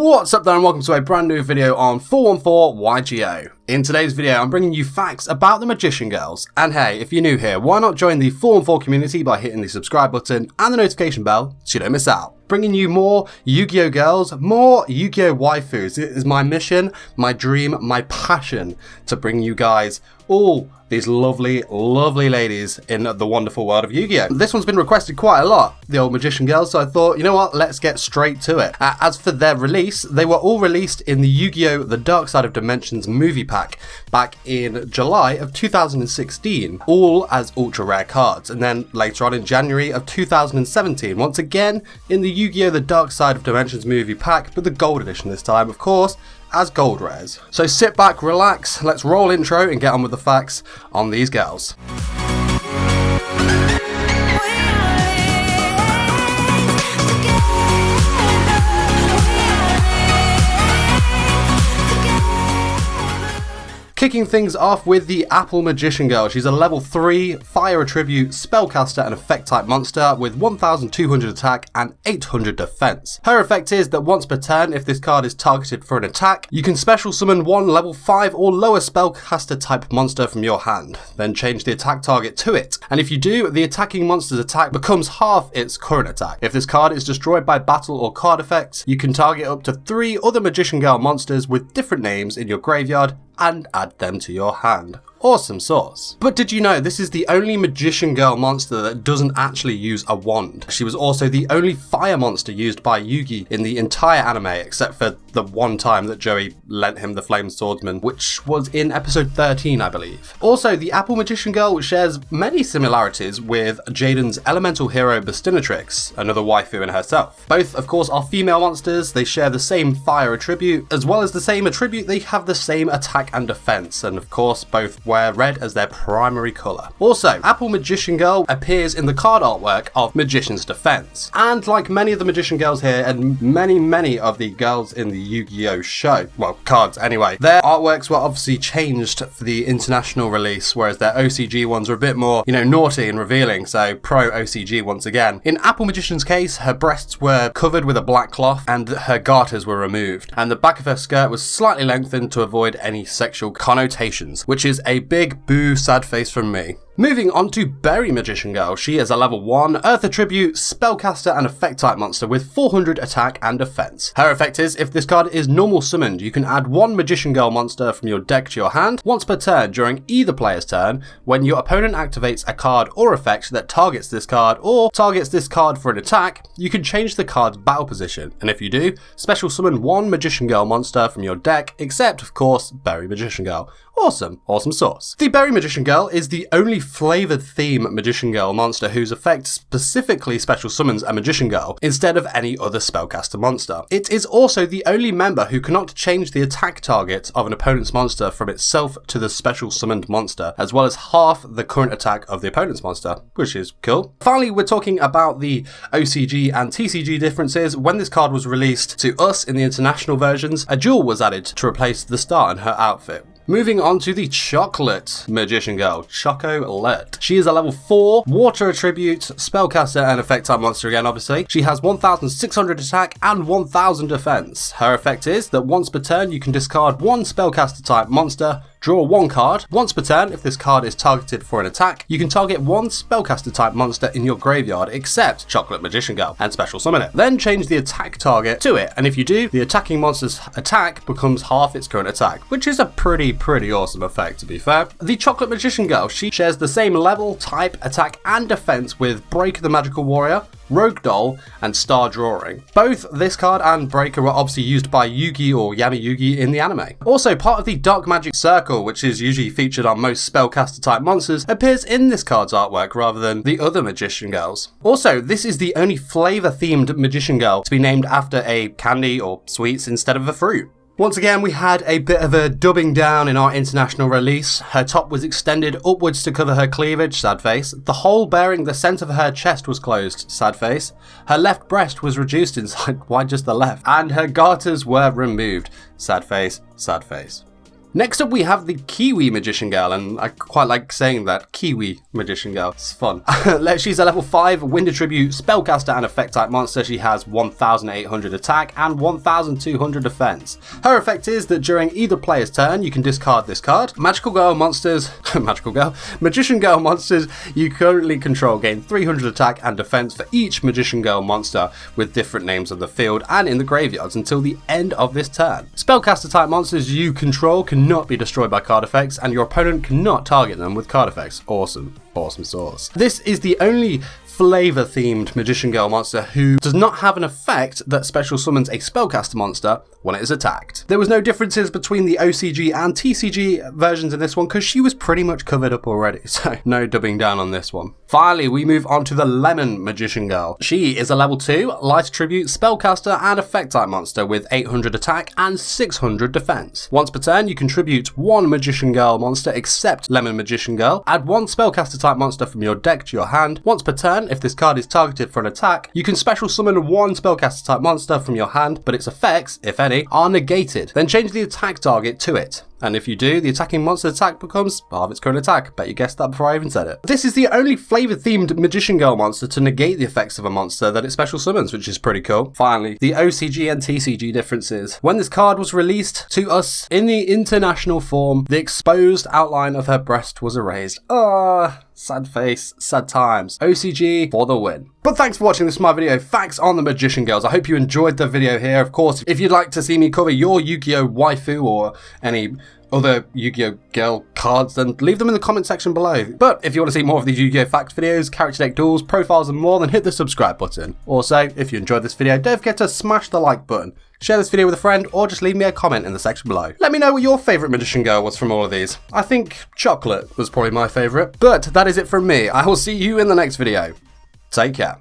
What's up there and welcome to a brand new video on 414 Yugioh. In today's video I'm bringing you facts about the Magician Girls, and hey, if you're new here, why not join the 414 community by hitting the subscribe button and the notification bell so you don't miss out. Bringing you more Yugioh girls, more Yugioh waifus. It is my mission, my dream, my passion to bring you guys all these lovely, lovely ladies in the wonderful world of Yu-Gi-Oh! This one's been requested quite a lot, the old Magician Girls, so I thought, you know what, let's get straight to it. As for their release, they were all released in the Yu-Gi-Oh! The Dark Side of Dimensions movie pack back in July of 2016, all as ultra rare cards, and then later on in January of 2017, once again in the Yu-Gi-Oh! The Dark Side of Dimensions movie pack, but the gold edition this time, of course, as gold rares. So sit back, relax, let's roll intro and get on with the facts on these girls. Kicking things off with the Apple Magician Girl. She's a level 3 fire attribute spellcaster and effect type monster with 1200 attack and 800 defense. Her effect is that once per turn, if this card is targeted for an attack, you can special summon one level 5 or lower spellcaster type monster from your hand, then change the attack target to it. And if you do, the attacking monster's attack becomes half its current attack. If this card is destroyed by battle or card effects, you can target up to 3 other Magician Girl monsters with different names in your graveyard and add them to your hand. Awesome sauce. But did you know this is the only Magician Girl monster that doesn't actually use a wand? She was also the only fire monster used by Yugi in the entire anime, except for the one time that Joey lent him the Flame Swordsman, which was in episode 13, I believe. Also, the Apple Magician Girl shares many similarities with Jaden's elemental hero Bastinatrix, another waifu in herself. Both, of course, are female monsters. They share the same fire attribute. As well as the same attribute, they have the same attack and defense, and of course, both wear red as their primary colour. Also, Apple Magician Girl appears in the card artwork of Magician's Defense. And like many of the Magician Girls here, and many of the girls in the Yu-Gi-Oh! Show, well, cards anyway, their artworks were obviously changed for the international release, whereas their OCG ones are a bit more, naughty and revealing, so pro OCG once again. In Apple Magician's case, her breasts were covered with a black cloth and her garters were removed, and the back of her skirt was slightly lengthened to avoid any sexual connotations, which is a big boo sad face from me. Moving on to Berry Magician Girl. She is a level 1 Earth Attribute, Spellcaster and Effect type monster with 400 attack and defense. Her effect is, if this card is normal summoned, you can add one Magician Girl monster from your deck to your hand once per turn during either player's turn when your opponent activates a card or effect that targets this card or targets this card for an attack. You can change the card's battle position, and if you do, special summon one Magician Girl monster from your deck, except, of course, Berry Magician Girl. Awesome sauce. The Berry Magician Girl is the only flavored theme Magician Girl monster whose effect specifically special summons a Magician Girl instead of any other spellcaster monster. It is also the only member who cannot change the attack target of an opponent's monster from itself to the special summoned monster, as well as half the current attack of the opponent's monster, which is cool. Finally, we're talking about the OCG and TCG differences. When this card was released to us in the international versions, a jewel was added to replace the star in her outfit. Moving on to the Chocolate Magician Girl, Chocolate. She is a level 4 Water Attribute, Spellcaster and Effect type monster again, obviously. She has 1600 attack and 1000 defense. Her effect is that once per turn you can discard one Spellcaster type monster, draw one card. Once per turn, if this card is targeted for an attack, you can target one Spellcaster type monster in your graveyard except Chocolate Magician Girl and special summon it. Then change the attack target to it, and if you do, the attacking monster's attack becomes half its current attack, which is a pretty awesome effect, to be fair. The Chocolate Magician Girl, she shares the same level, type, attack and defense with Break the Magical Warrior, Rogue Doll and Star Drawing. Both this card and Breaker were obviously used by Yugi or Yami Yugi in the anime. Also, part of the Dark Magic Circle, which is usually featured on most spellcaster type monsters, appears in this card's artwork rather than the other Magician Girls. Also, this is the only flavor themed Magician Girl to be named after a candy or sweets instead of a fruit. Once again, we had a bit of a dubbing down in our international release. Her top was extended upwards to cover her cleavage, sad face. The hole bearing the centre of her chest was closed, sad face. Her left breast was reduced inside, why just the left? And her garters were removed, sad face, sad face. Next up we have the Kiwi Magician Girl, and I quite like saying that, Kiwi Magician Girl, it's fun. She's a level 5 Wind Attribute Spellcaster and Effect type monster. She has 1800 attack and 1200 defense. Her effect is that during either player's turn you can discard this card. Magical Girl monsters, Magician Girl monsters you currently control gain 300 attack and defense for each Magician Girl monster with different names on the field and in the graveyards until the end of this turn. Spellcaster type monsters you control cannot be destroyed by card effects, and your opponent cannot target them with card effects. Awesome sauce. This is the only flavor themed Magician Girl monster who does not have an effect that special summons a spellcaster monster when it is attacked. There was no differences between the OCG and TCG versions in this one because she was pretty much covered up already, so no dubbing down on this one. Finally, we move on to the Lemon Magician Girl. She is a level 2 Light Attribute Spellcaster and Effect type monster with 800 attack and 600 defense. Once per turn, you contribute 1 Magician Girl monster except Lemon Magician Girl. Add 1 Spellcaster type monster from your deck to your hand. Once per turn, if this card is targeted for an attack, you can special summon 1 Spellcaster type monster from your hand, but its effects, if any, are negated. Then change the attack target to it. And if you do, the attacking monster attack becomes part of its current attack. Bet you guessed that before I even said it. This is the only flavor-themed Magician Girl monster to negate the effects of a monster that it special summons, which is pretty cool. Finally, the OCG and TCG differences. When this card was released to us in the international form, the exposed outline of her breast was erased. Sad face, sad times. OCG for the win. But thanks for watching this my video, facts on the Magician Girls. I hope you enjoyed the video here. Of course, if you'd like to see me cover your Yu-Gi-Oh waifu or any other Yu-Gi-Oh girl cards, then leave them in the comment section below. But if you want to see more of these Yu-Gi-Oh fact videos, character deck duels, profiles and more, then hit the subscribe button. Also, if you enjoyed this video, don't forget to smash the like button. Share this video with a friend or just leave me a comment in the section below. Let me know what your favourite Magician Girl was from all of these. I think chocolate was probably my favourite. But that is it from me. I will see you in the next video. Take care.